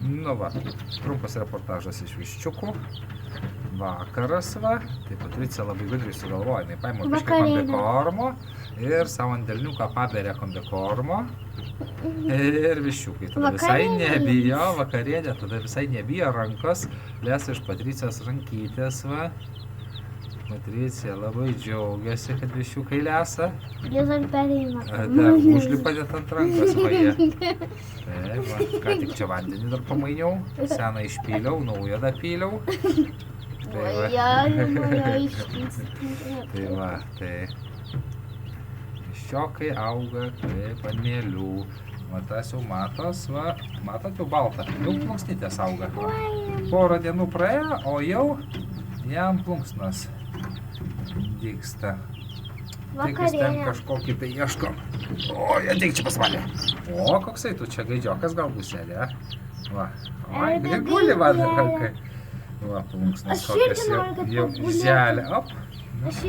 Nu va, trumpas reportažas iš viščiukų. Vakaras va, tai Patricija labai gudriai sugalvoja, jinai paima biškį kombikormo ir savo ant delniuką paberia kombikormo ir viščiukai. Tada visai nebijo, vakarienė, tada visai nebijo rankos, lesa iš Patricijos rankytės va. Patricija labai džiaugiasi, kad viščiukai lesa. Jūs dar pereina. Dar užlipa net ant rankos vaje. Tai va, ką tik čia vandenį dar pamainiau, seną išpyliau, naują dar pyliau. Tai va, tai viščiokai auga kaip ant mielių. Va tas jau matos, va, matot jau baltą, jau plunksnytės auga. Porą dienų praėjo, o jau jam plunksnos dygsta. Tik jis ten kažkokį tai ieško. O, ateik čia pas mane. O, koksai tu čia gaidžiokas gal bus, ne? Va, oi, grigulį man rankai. Va, plunksnos kokias jau želė. Op.